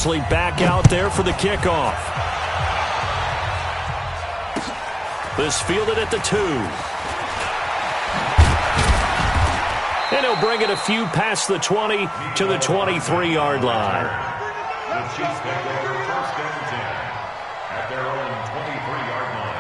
Back out there for the kickoff. This fielded at the 2. And he'll bring it a few past the 20 to the 23-yard line. The Chiefs take over 1st and 10 at their own 23-yard line.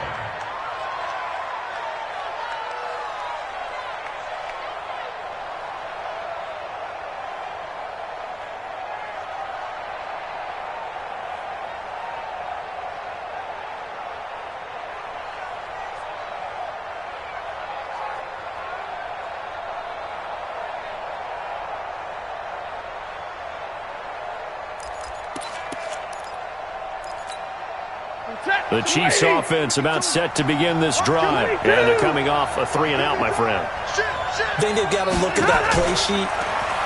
The Chiefs offense about set to begin this drive. And they're coming off a 3-and-out, my friend. I think they've got to look at that play sheet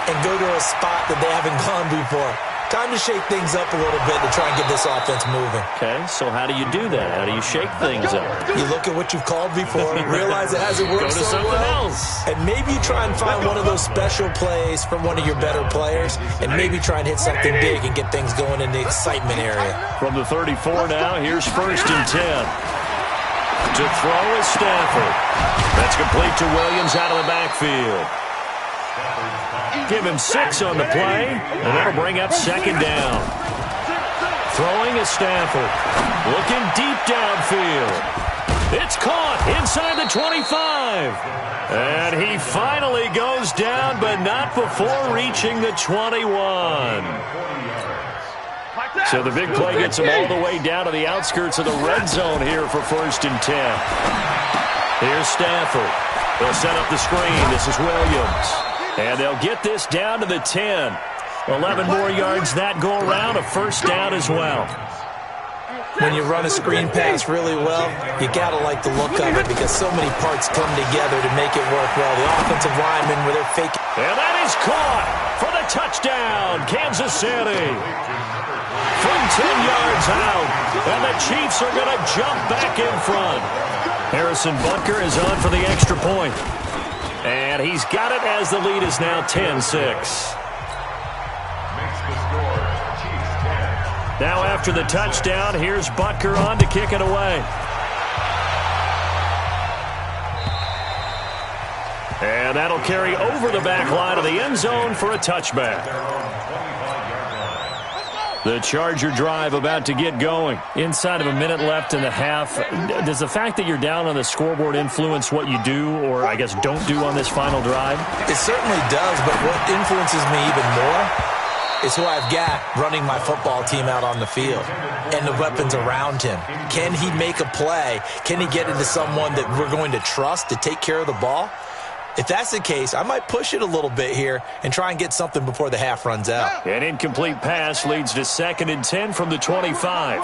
and go to a spot that they haven't gone before. Time to shake things up a little bit to try and get this offense moving. Okay, so how do you do that? How do you shake things up? You look at what you've called before, realize it hasn't worked so so well, else. and maybe you try and find one of those special plays from one of your better players, and maybe try and hit something big and get things going in the excitement area. From the 34 now, here's 1st and 10. To throw is Stafford. That's complete to Williams out of the backfield. Give him 6 on the play, and that'll bring up 2nd down. Throwing is Stafford. Looking deep downfield. It's caught inside the 25. And he finally goes down, but not before reaching the 21. So the big play gets him all the way down to the outskirts of the red zone here for 1st and 10. Here's Stafford. They'll set up the screen. This is Williams. And they'll get this down to the 10. 11 more yards that go around, a 1st down as well. When you run a screen pass really well, you got to like the look of it because so many parts come together to make it work well. The offensive linemen, where they're faking. And that is caught for the touchdown, Kansas City. From 10 yards out, and the Chiefs are going to jump back in front. Harrison Butker is on for the extra point. And he's got it as the lead is now 10-6. Now after the touchdown, here's Butker on to kick it away. And that'll carry over the back line of the end zone for a touchback. The Charger drive about to get going. Inside of a minute left in the half. Does the fact that you're down on the scoreboard influence what you do, or I guess don't do on this final drive? It certainly does, but what influences me even more is who I've got running my football team out on the field and the weapons around him. Can he make a play? Can he get into someone that we're going to trust to take care of the ball? If that's the case, I might push it a little bit here and try and get something before the half runs out. An incomplete pass leads to 2nd and 10 from the 25.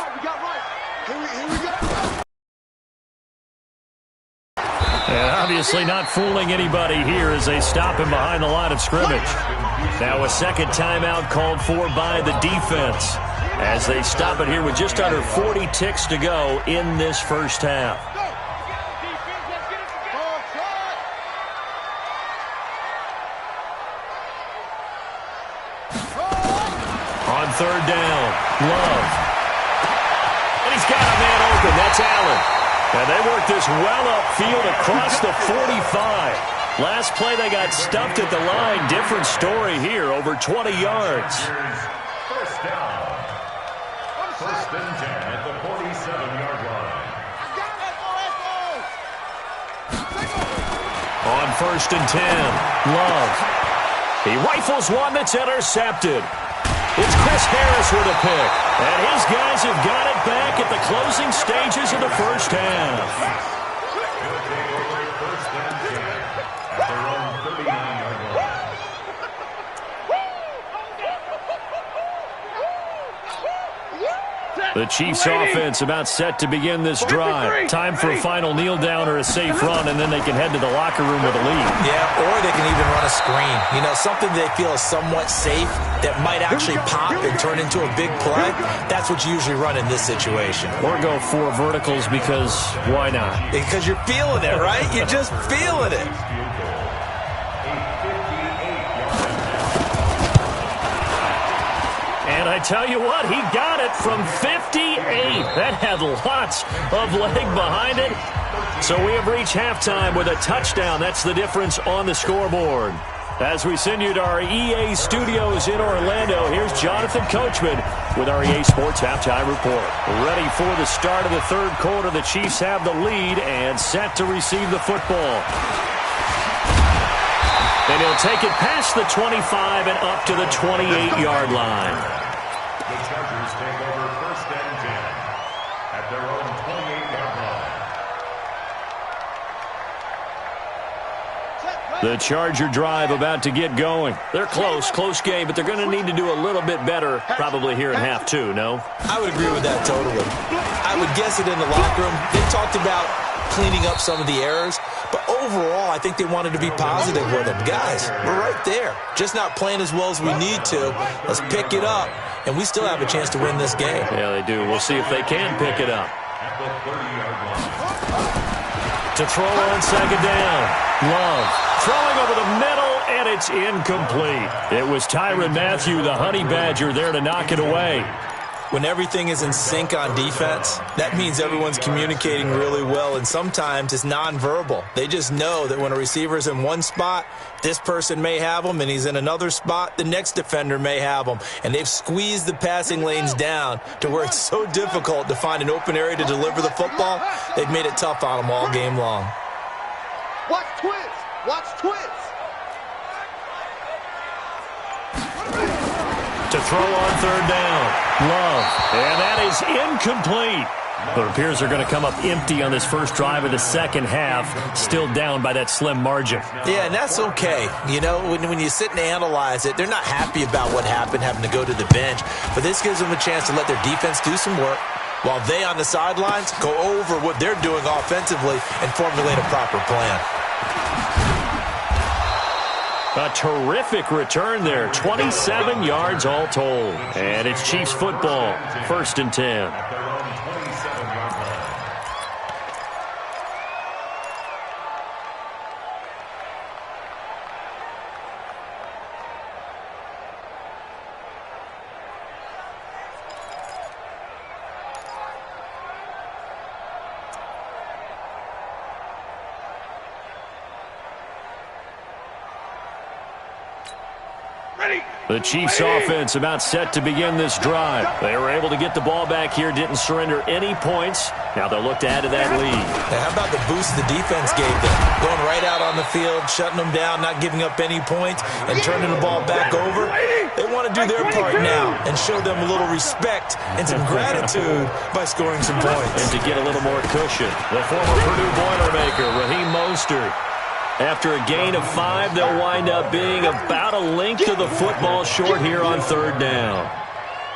And obviously not fooling anybody here as they stop him behind the line of scrimmage. Now a 2nd timeout called for by the defense as they stop it here with just under 40 ticks to go in this 1st half. On 3rd down, Love. And he's got a man open. That's Allen. And they work this well upfield across the 45. Last play they got stuffed at the line. Different story here, over 20 yards. 1st down. 1st and 10 at the 47-yard line. On 1st and 10, Love. He rifles one that's intercepted. It's Chris Harris with a pick. And his guys have got it back at the closing stages of the 1st half. The Chiefs offense about set to begin this drive. Time for a final kneel down or a safe run, and then they can head to the locker room with a lead. Yeah, or they can even run a screen. You know, something they feel is somewhat safe that might actually pop and turn into a big play. That's what you usually run in this situation. Or go 4 verticals because why not? Because you're feeling it, right? You're just feeling it. And I tell you what, he got it from 58. That had lots of leg behind it. So we have reached halftime with a touchdown. That's the difference on the scoreboard. As we send you to our EA studios in Orlando, here's Jonathan Coachman with our EA Sports Halftime Report. Ready for the start of the third quarter. The Chiefs have the lead and set to receive the football. And he'll take it past the 25 and up to the 28-yard line. The Chargers take over first and 10 at their own 28-yard line. The Charger drive about to get going. They're close game, but they're going to need to do a little bit better probably here in half two, no? I would agree with that totally. I would guess it in the locker room. They talked about cleaning up some of the errors, but overall, I think they wanted to be positive with them. Guys, we're right there. Just not playing as well as we need to. Let's pick it up, and we still have a chance to win this game. Yeah, they do. We'll see if they can pick it up. At the 30-yard line. To throw on second down. Love throwing over the middle, and it's incomplete. It was Tyrann Mathieu, the Honey Badger, there to knock it away. When everything is in sync on defense, that means everyone's communicating really well, and sometimes it's nonverbal. They just know that when a receiver's in one spot, this person may have him, and he's in another spot, the next defender may have him. And they've squeezed the passing lanes down to where it's so difficult to find an open area to deliver the football. They've made it tough on them all game long. Watch twins! Watch twins! To throw on third down. Love. And that is incomplete. It appears they're going to come up empty on this first drive of the second half. Still down by that slim margin. Yeah, and that's okay. You know, when you sit and analyze it, they're not happy about what happened, having to go to the bench. But this gives them a chance to let their defense do some work, while they on the sidelines go over what they're doing offensively and formulate a proper plan. A terrific return there. 27 yards all told. And it's Chiefs football. First and 10. At their own 27-yard line. The Chiefs offense about set to begin this drive. They were able to get the ball back here, didn't surrender any points. Now they'll look to add to that lead. Now, how about the boost the defense gave them? Going right out on the field, shutting them down, not giving up any points, and turning the ball back over. They want to do their part now and show them a little respect and some gratitude by scoring some points. And to get a little more cushion, the former Purdue Boilermaker, Raheem Mostert. After a gain of 5, they'll wind up being about a length of the football short here on third down.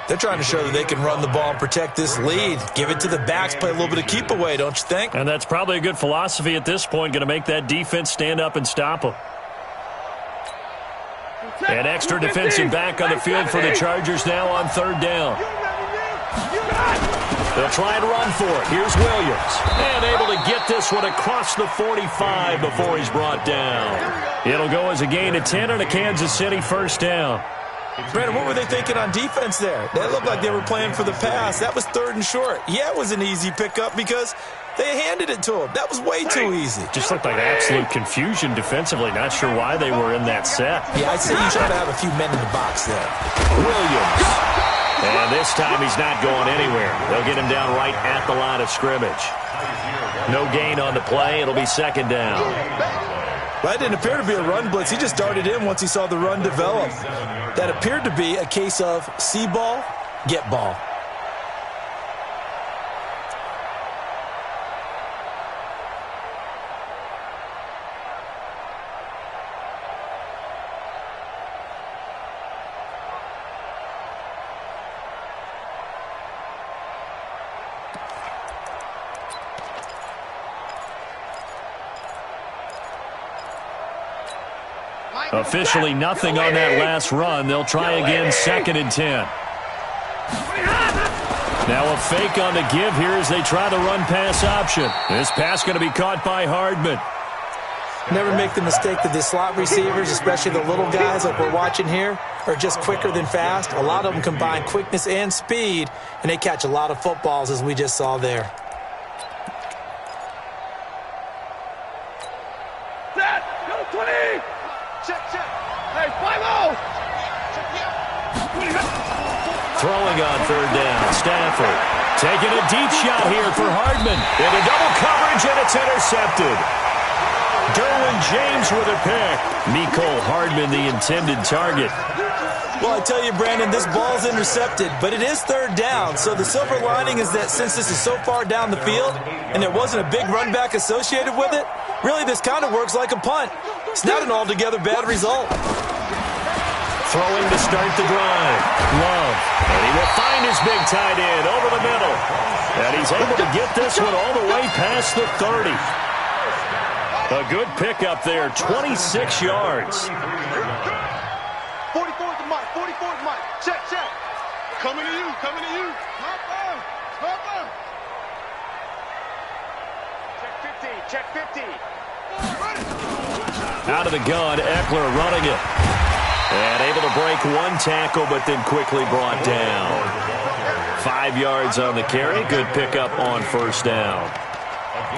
They're trying to show that they can run the ball and protect this lead. Give it to the backs, play a little bit of keep away, don't you think? And that's probably a good philosophy at this point, going to make that defense stand up and stop them. An extra defensive back on the field for the Chargers now on third down. They'll try and run for it. Here's Williams. And able to get this one across the 45 before he's brought down. It'll go as a gain of 10 and a Kansas City first down. Brandon, what were they thinking on defense there? That looked like they were playing for the pass. That was third and short. Yeah, it was an easy pickup because they handed it to him. That was way too easy. Just looked like absolute confusion defensively. Not sure why they were in that set. Yeah, I'd say you try to have a few men in the box there. Williams. And this time he's not going anywhere. They'll get him down right at the line of scrimmage. No gain on the play. It'll be second down. Well, that didn't appear to be a run blitz. He just darted in once he saw the run develop. That appeared to be a case of see ball, get ball. Officially nothing on that last run. They'll try again, second and 10. Now a fake on the give here as they try the run-pass option. This pass going to be caught by Hardman. Never make the mistake that the slot receivers, especially the little guys like we're watching here, are just quicker than fast. A lot of them combine quickness and speed, and they catch a lot of footballs, as we just saw there. Set! Go 20! Check, check! Hey, 5-0! Throwing on third down, Stafford taking a deep shot here for Hardman. Into double coverage, and it's intercepted. Derwin James with a pick. Mecole Hardman, the intended target. Well, I tell you, Brandon, this ball's intercepted, but it is third down. So the silver lining is that since this is so far down the field and there wasn't a big run back associated with it, really this kind of works like a punt. It's not an altogether bad result. Throwing to start the drive. Love. And he will find his big tight end over the middle. And he's able to get this one all the way past the 30. A good pickup there, 26 yards. 44 is the mark, 44 is the mark. Check, check. Coming to you, coming to you. Stop him. Check 50, check 50. Out of the gun, Eckler running it. And able to break one tackle, but then quickly brought down. 5 yards on the carry. Good pickup on first down.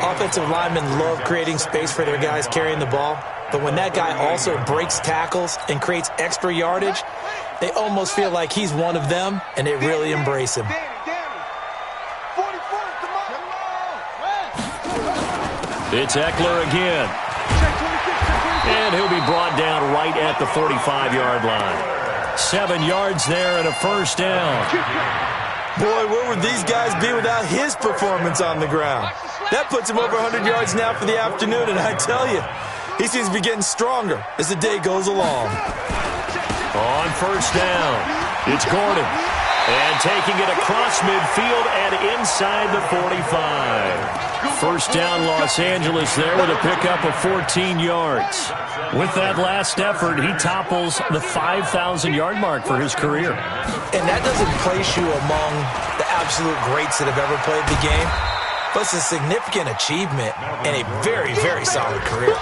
Offensive linemen love creating space for their guys carrying the ball, but when that guy also breaks tackles and creates extra yardage, they almost feel like he's one of them, and they really embrace him. It's Eckler again. And he'll be brought down right at the 45-yard line. 7 yards there and a first down. Boy, where would these guys be without his performance on the ground? That puts him over 100 yards now for the afternoon, and I tell you, he seems to be getting stronger as the day goes along. On first down, it's Gordon. And taking it across midfield and inside the 45. First down, Los Angeles there with a pickup of 14 yards. With that last effort, he topples the 5,000-yard mark for his career. And that doesn't place you among the absolute greats that have ever played the game, but it's a significant achievement and a very, very solid career.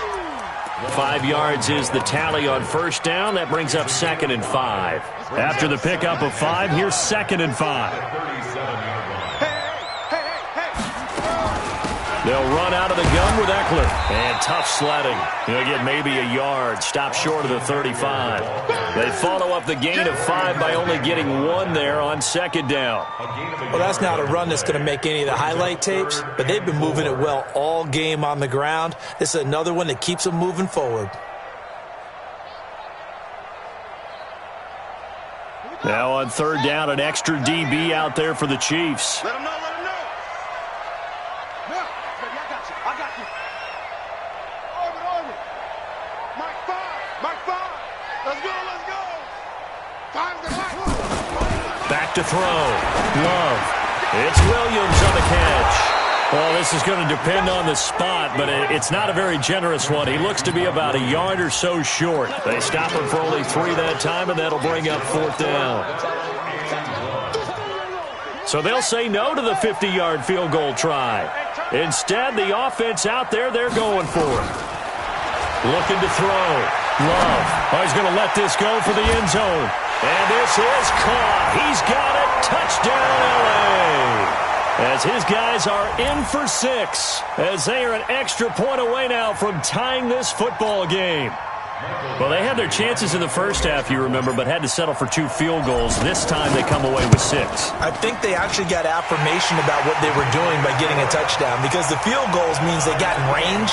5 yards is the tally on first down. That brings up 2nd and 5. After the pickup of 5, here's 2nd and 5. They'll run out of the gun with Eckler. And tough sledding. He'll get maybe a yard. Stop short of the 35. They follow up the gain of 5 by only getting 1 there on 2nd down. Well, that's not a run that's going to make any of the highlight tapes, but they've been moving it well all game on the ground. This is another one that keeps them moving forward. Now on third down, an extra DB out there for the Chiefs. Let him know, let him know. No, baby, I got you. Orbit. Mark 5. Let's go. 5's the mark. Back to throw. Love. It's Williams on the catch. Well, this is going to depend on the spot, but it's not a very generous one. He looks to be about a yard or so short. They stop him for only 3 that time, and that'll bring up 4th down. So they'll say no to the 50-yard field goal try. Instead, the offense out there, they're going for it. Looking to throw. Love. Oh, he's going to let this go for the end zone. And this is caught. He's got it. Touchdown, L.A. As his guys are in for 6, as they are an extra point away now from tying this football game. Well, they had their chances in the first half, you remember, but had to settle for 2 field goals. This time they come away with 6. I think they actually got affirmation about what they were doing by getting a touchdown, because the field goals means they got in range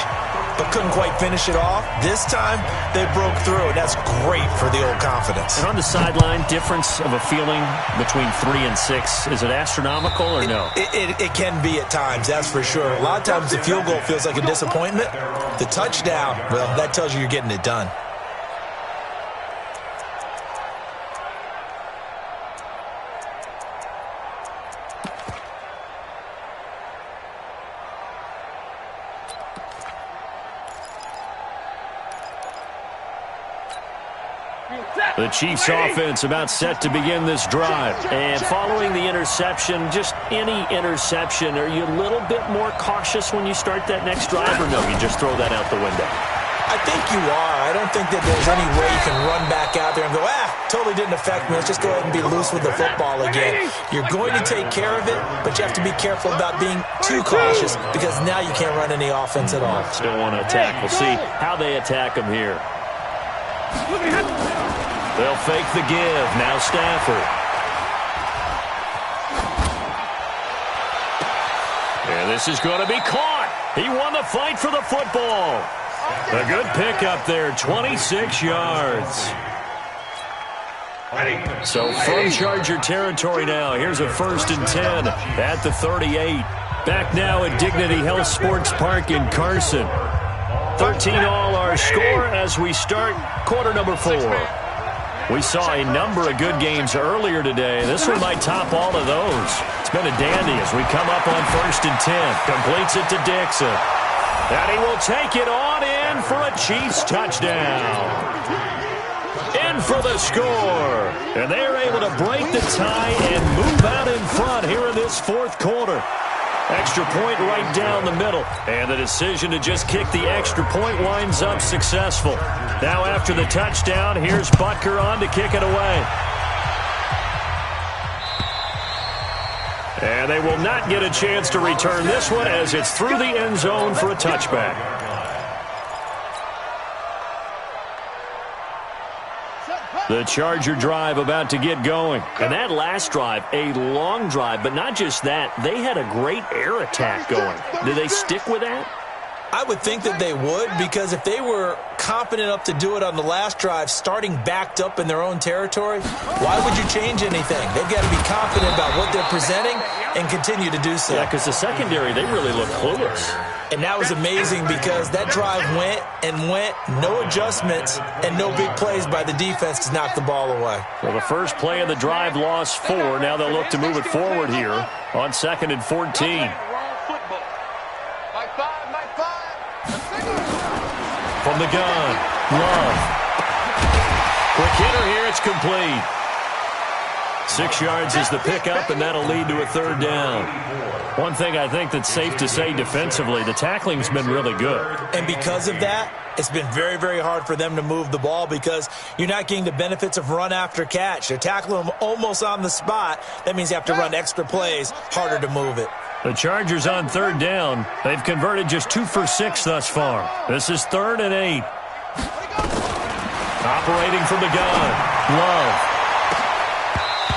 but couldn't quite finish it off. This time they broke through, and that's great for the old confidence. And on the sideline, difference of a feeling between 3 and 6, is it astronomical or no? It can be at times, that's for sure. A lot of times the field goal feels like a disappointment. The touchdown, well, that tells you you're getting it done. The Chiefs offense about set to begin this drive. And following the interception, just any interception, are you a little bit more cautious when you start that next drive, or no, you just throw that out the window? I think you are. I don't think that there's any way you can run back out there and go, totally didn't affect me. Let's just go ahead and be loose with the football again. You're going to take care of it, but you have to be careful about being too cautious because now you can't run any offense at all. Still want to attack. We'll see how they attack him here. They'll fake the give. Now Stafford. And this is going to be caught. He won the fight for the football. A good pickup there, 26 yards. So from Charger territory now, here's a 1st and 10 at the 38. Back now at Dignity Health Sports Park in Carson. 13-all our score as we start quarter number 4. We saw a number of good games earlier today. This one might top all of those. It's been a dandy as we come up on 1st and 10. Completes it to Dixon. And he will take it on in for a Chiefs touchdown. In for the score. And they are able to break the tie and move out in front here in this 4th quarter. Extra point right down the middle. And the decision to just kick the extra point winds up successful. Now after the touchdown, here's Butker on to kick it away. And they will not get a chance to return this one as it's through the end zone for a touchback. The Charger drive about to get going. And that last drive, a long drive, but not just that. They had a great air attack going. Do they stick with that? I would think that they would, because if they were competent enough to do it on the last drive, starting backed up in their own territory, why would you change anything? They've got to be confident about what they're presenting and continue to do so. Yeah, because the secondary, they really look clueless. And that was amazing because that drive went and went, no adjustments and no big plays by the defense to knock the ball away. Well, the first play of the drive lost 4. Now they'll look to move it forward here on 2nd and 14. From the gun, Love. Quick hitter here, it's complete. 6 yards is the pickup, and that'll lead to a 3rd down. One thing I think that's safe to say defensively, the tackling's been really good. And because of that, it's been very, very hard for them to move the ball because you're not getting the benefits of run after catch. They're tackling them almost on the spot. That means you have to run extra plays, harder to move it. The Chargers on 3rd down. They've converted just 2 for 6 thus far. This is 3rd and 8. Operating from the gun, Love.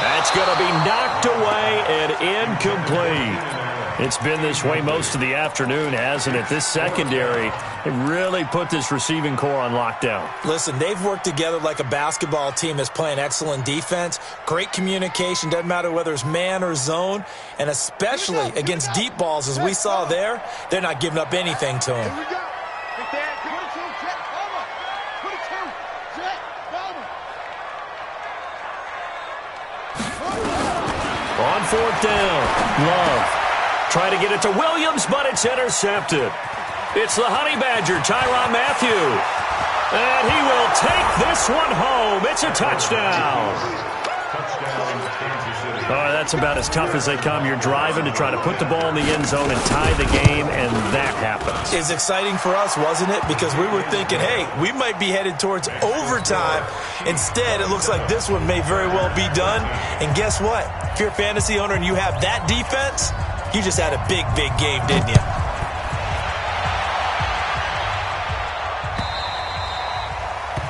That's going to be knocked away and incomplete. It's been this way most of the afternoon, hasn't it? This secondary, it really put this receiving core on lockdown. Listen, they've worked together like a basketball team that's playing excellent defense. Great communication, doesn't matter whether it's man or zone. And especially against deep balls, as we saw there, they're not giving up anything to them. On 4th down, Love. Try to get it to Williams, but it's intercepted. It's the Honey Badger, Tyrann Mathieu. And he will take this one home. It's a touchdown. Oh, that's about as tough as they come. You're driving to try to put the ball in the end zone and tie the game, and that happens. It's exciting for us, wasn't it? Because we were thinking, hey, we might be headed towards overtime. Instead, it looks like this one may very well be done. And guess what? If you're a fantasy owner and you have that defense, you just had a big, big game, didn't you?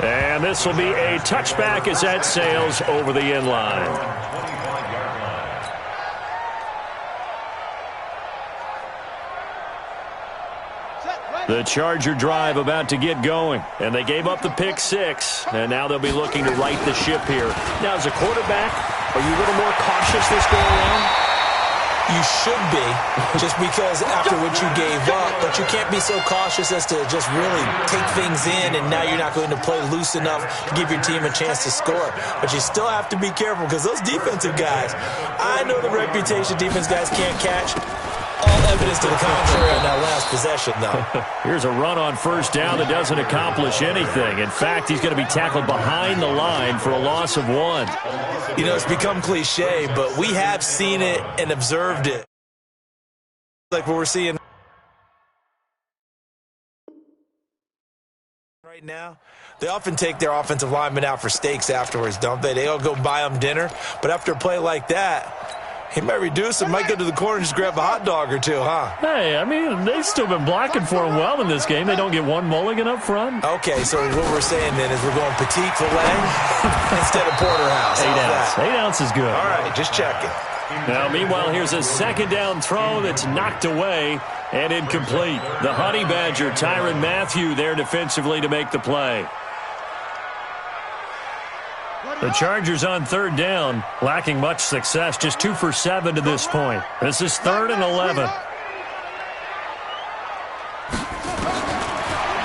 And this will be a touchback as that sails over the end line. The Charger drive about to get going, and they gave up the pick 6, and now they'll be looking to right the ship here. Now, as a quarterback, are you a little more cautious this go around? You should be, just because after what you gave up, but you can't be so cautious as to just really take things in, and now you're not going to play loose enough to give your team a chance to score. But you still have to be careful because those defensive guys, I know the reputation defense guys can't catch. All evidence to the contrary on that last possession, though. Here's a run on 1st down that doesn't accomplish anything. In fact, he's going to be tackled behind the line for a loss of 1. You know, it's become cliche, but we have seen it and observed it. Like what we're seeing right now, they often take their offensive linemen out for steaks afterwards, don't they? They all go buy them dinner. But after a play like that, he might reduce him, might go to the corner and just grab a hot dog or two, huh? Hey, I mean, they've still been blocking for him well in this game. They don't get one mulligan up front. Okay, so what we're saying then is we're going petite filet instead of porterhouse. 8 ounce. 8 ounce is good. All right, just checking. Now, meanwhile, here's a second down throw that's knocked away and incomplete. The Honey Badger, Tyrann Mathieu, there defensively to make the play. The Chargers on third down, lacking much success, just 2 for 7 to this point. This is 3rd and 11.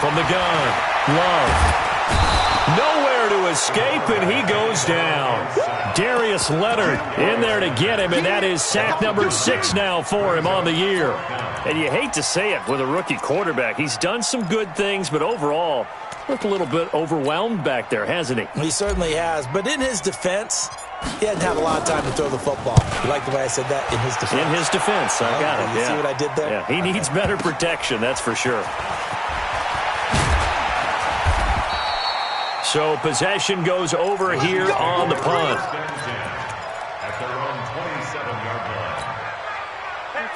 From the gun, Love. Nowhere to escape, and he goes down. Darius Leonard in there to get him, and that is sack number 6 now for him on the year. And you hate to say it with a rookie quarterback. He's done some good things, but overall, looked a little bit overwhelmed back there, hasn't he? He certainly has, but in his defense, he hadn't had a lot of time to throw the football. You like the way I said that? In his defense? In his defense, I got it. You see what I did there? Yeah, he needs better protection, that's for sure. So possession goes over here on the punt.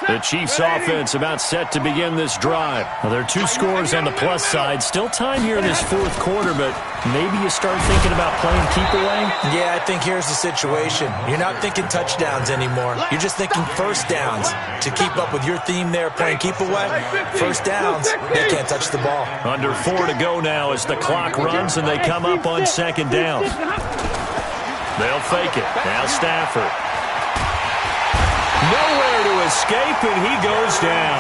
The Chiefs offense about set to begin this drive. Well, there are 2 scores on the plus side. Still time here in this 4th quarter, but maybe you start thinking about playing keep away? Yeah, I think here's the situation. You're not thinking touchdowns anymore. You're just thinking first downs. To keep up with your theme there, playing keep away, first downs, they can't touch the ball. Under 4 to go now as the clock runs and they come up on 2nd down. They'll fake it. Now Stafford. Nowhere to escape, and he goes down.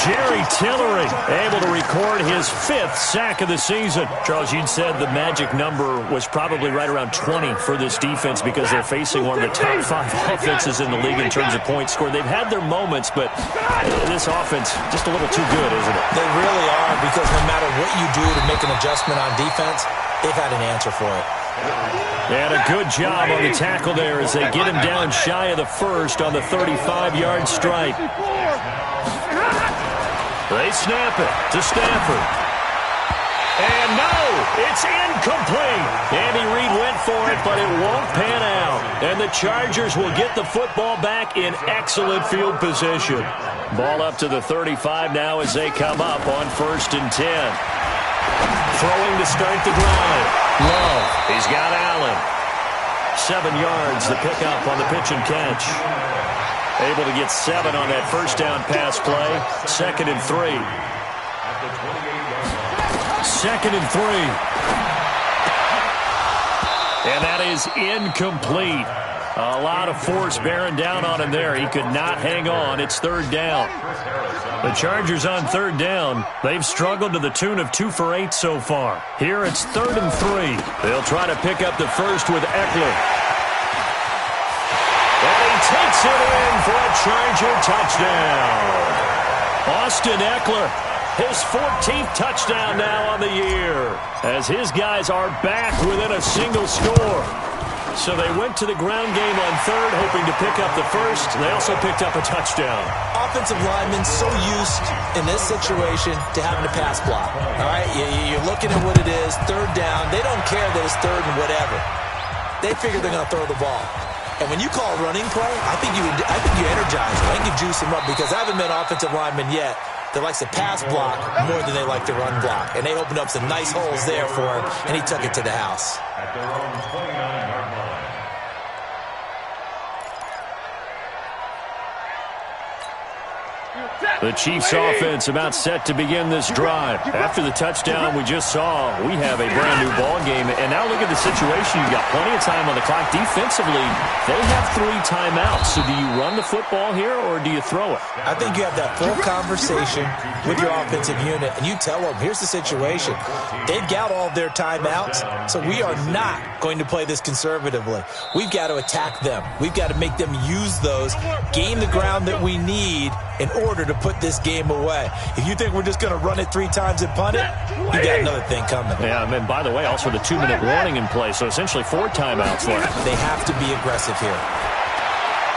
Jerry Tillery able to record his 5th sack of the season. Charles, you'd said the magic number was probably right around 20 for this defense because they're facing one of the top 5 offenses in the league in terms of points scored. They've had their moments, but this offense just a little too good, isn't it? They really are, because no matter what you do to make an adjustment on defense, they've had an answer for it. And a good job on the tackle there as they get him down shy of the first on the 35-yard stripe. They snap it to Stafford. And no, it's incomplete. Andy Reid went for it, but it won't pan out. And the Chargers will get the football back in excellent field position. Ball up to the 35 now as they come up on 1st and 10. Throwing to start the drive. Love. He's got Allen. 7 yards, the pickup on the pitch and catch. Able to get 7 on that first down pass play. 2nd and 3. 2nd and 3. And that is incomplete. A lot of force bearing down on him there. He could not hang on. It's 3rd down. The Chargers on 3rd down. They've struggled to the tune of 2 for 8 so far. Here it's 3rd and 3. They'll try to pick up the first with Eckler. And he takes it in for a Charger touchdown. Austin Eckler, his 14th touchdown now on the year, as his guys are back within a single score. So they went to the ground game on 3rd, hoping to pick up the first. They also picked up a touchdown. Offensive linemen so used in this situation to having to pass block. All right, you're looking at what it is, 3rd down. They don't care that it's 3rd and whatever. They figure they're going to throw the ball. And when you call a running play, I think you energize them. I think you juice them up, because I haven't met an offensive lineman yet that likes to pass block more than they like to run block. And they opened up some nice holes there for him, and he took it to the house. At their own 29-yard line. The Chiefs offense about set to begin this drive. After the touchdown we just saw, we have a brand new ball game. And now look at the situation. You've got plenty of time on the clock. Defensively, they have 3 timeouts. So do you run the football here or do you throw it? I think you have that full conversation with your offensive unit, and you tell them, here's the situation. They've got all their timeouts, so we are not going to play this conservatively. We've got to attack them. We've got to make them use those, gain the ground that we need in order to put this game away. If you think we're just going to run it 3 times and punt it, you got another thing coming. Yeah, and by the way, also the 2-minute warning in play, so essentially 4 timeouts left. They have to be aggressive here.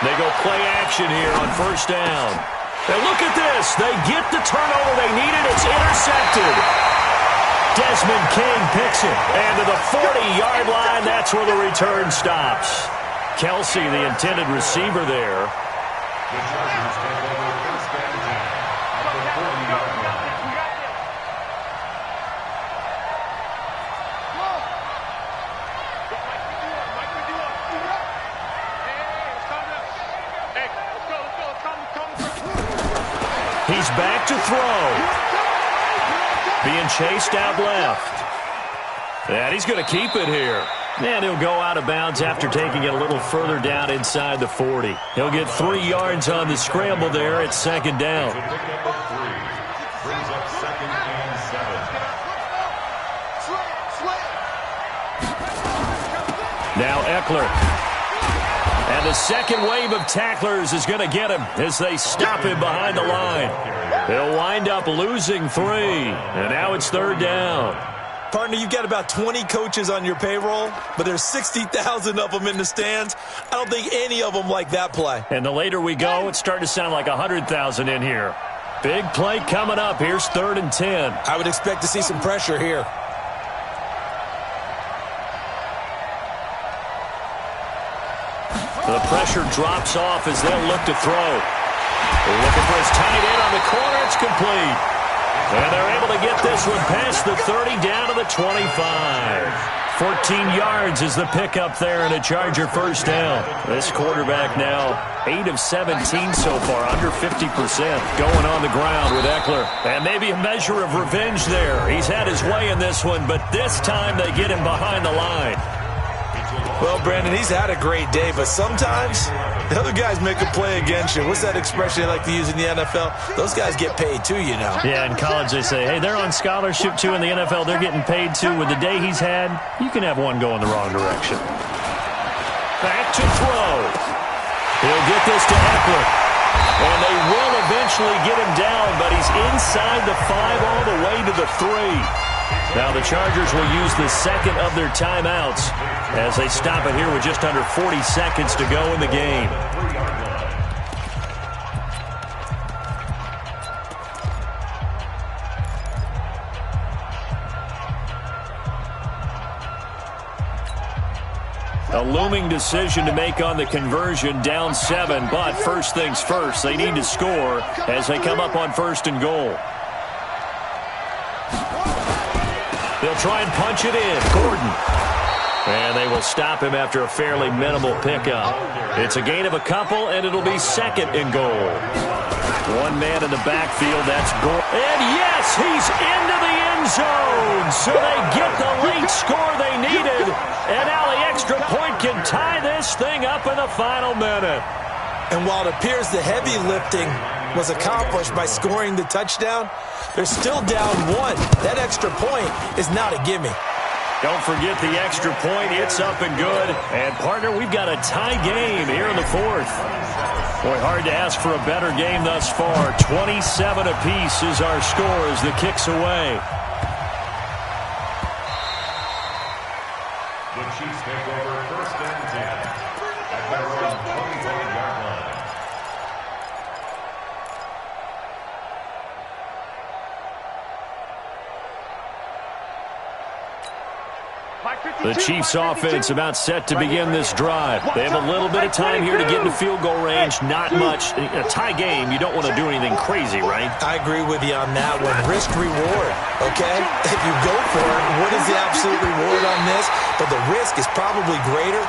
They go play action here on 1st down. And look at this. They get the turnover they needed. It's intercepted. Desmond King picks it. And to the 40-yard line, that's where the return stops. Kelsey, the intended receiver there. The Chargers take over first and 10 at the 40-yard line. He's back to throw. Being chased out left. And he's going to keep it here. And he'll go out of bounds after taking it a little further down inside the 40. He'll get 3 yards on the scramble there at second down. To pick up a 3. Brings up second and 7. Now Eckler. And the second wave of tacklers is going to get him as they stop him behind the line. He'll wind up losing 3. And now it's third down. Partner, you've got about 20 coaches on your payroll, but there's 60,000 of them in the stands. I don't think any of them like that play. And the later we go, it's starting to sound like 100,000 in here. Big play coming up. Here's third and 10. I would expect to see some pressure here. The pressure drops off as they'll look to throw. Looking for his tight end on the corner. It's complete. And they're able to get this one past the 30 down to the 25. 14 yards is the pickup there and a Charger first down. This quarterback now 8 of 17 so far, under 50%. Going on the ground with Eckler. And maybe a measure of revenge there. He's had his way in this one, but this time they get him behind the line. Well, Brandon, he's had a great day, but sometimes the other guys make a play against you. What's that expression they like to use in the NFL? Those guys get paid too, you know. Yeah, in college they say, hey, they're on scholarship too. In the NFL, they're getting paid too. With the day he's had, you can have one going the wrong direction. Back to throw. He'll get this to Eckler. And they will eventually get him down, but he's inside the 5 all the way to the 3. Now the Chargers will use the second of their timeouts as they stop it here with just under 40 seconds to go in the game. A looming decision to make on the conversion, down 7, but first things first, they need to score as they come up on first and goal. They'll try and punch it in. Gordon. And they will stop him after a fairly minimal pickup. It's a gain of a couple, and it'll be second and goal. One man in the backfield, that's Gordon. And yes, he's into the end zone. So they get the late score they needed. And now the extra point can tie this thing up in the final minute. And while it appears the heavy lifting was accomplished by scoring the touchdown, they're still down 1. That extra point is not a gimme. Don't forget the extra point. It's up and good. And, partner, we've got a tie game here in the 4th. Boy, hard to ask for a better game thus far. 27 apiece is our score as the kick's away. The Chiefs take over first and 10 at their own 25-yard line. The Chiefs offense about set to begin this drive. They have a little bit of time here to get into field goal range. Not much. A tie game, you don't want to do anything crazy, right? I agree with you on that one. Risk reward, okay? If you go for it, what is the absolute reward on this? But the risk is probably greater.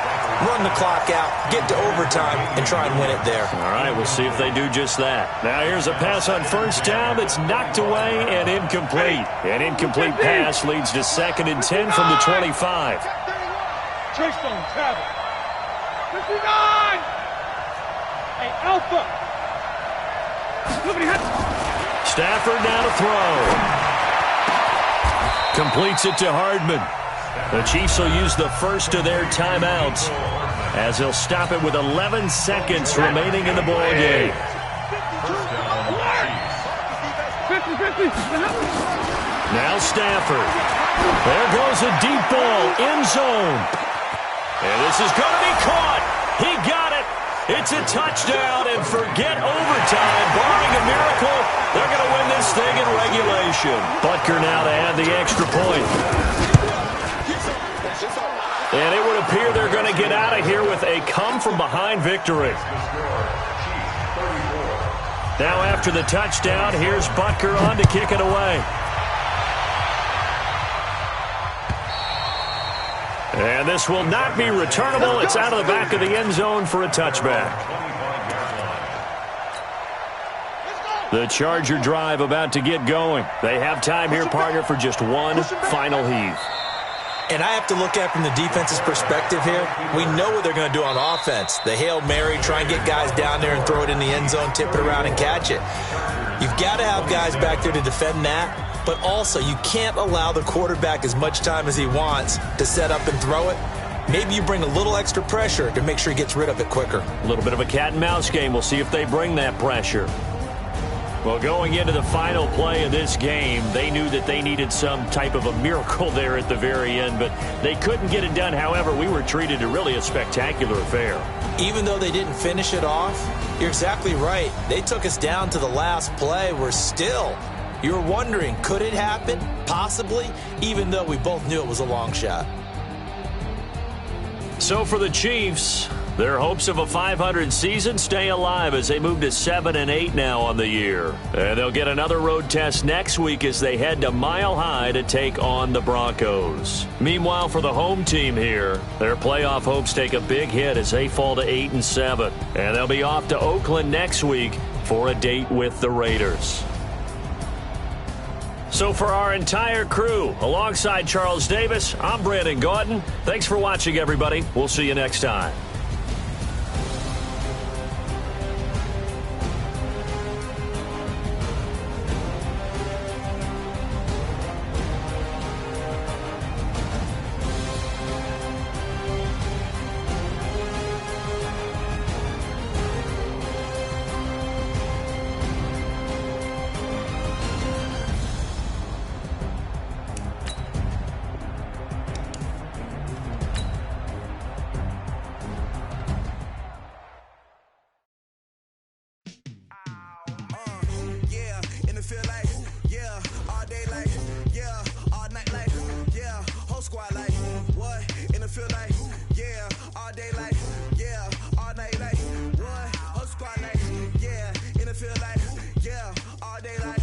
Run the clock out, get to overtime, and try and win it there. All right, we'll see if they do just that. Now here's a pass on first down that's knocked away and incomplete. An incomplete pass leads to second and 10 from the 25. Treystone, travel. 59! Hey, Alpha! Stafford now to throw. Completes it to Hardman. The Chiefs will use the first of their timeouts as they'll stop it with 11 seconds remaining in the ball game. Now Stafford. There goes a deep ball, end zone. And this is going to be caught. He got it. It's a touchdown, and forget overtime. Barring a miracle, they're going to win this thing in regulation. possession. Butker now to add the extra point. And it would appear they're going to get out of here with a come-from-behind victory. Now after the touchdown, here's Butker on to kick it away. And this will not be returnable. It's out of the back of the end zone for a touchback. The Charger drive about to get going. They have time here, partner, for just one final heave. And I have to look at it from the defense's perspective here. We know what they're going to do on offense. The Hail Mary, try and get guys down there and throw it in the end zone, tip it around and catch it. You've got to have guys back there to defend that, but also you can't allow the quarterback as much time as he wants to set up and throw it. Maybe you bring a little extra pressure to make sure he gets rid of it quicker. A little bit of a cat and mouse game. We'll see if they bring that pressure. Well, going into the final play of this game, they knew that they needed some type of a miracle there at the very end, but they couldn't get it done. However, we were treated to really a spectacular affair. Even though they didn't finish it off, you're exactly right. They took us down to the last play. We're still, you were wondering, could it happen? Possibly, even though we both knew it was a long shot. So for the Chiefs, their hopes of a 500 season stay alive as they move to 7-8 now on the year. And they'll get another road test next week as they head to Mile High to take on the Broncos. Meanwhile, for the home team here, their playoff hopes take a big hit as they fall to 8-7. And they'll be off to Oakland next week for a date with the Raiders. So for our entire crew, alongside Charles Davis, I'm Brandon Gaudin. Thanks for watching, everybody. We'll see you next time. All day like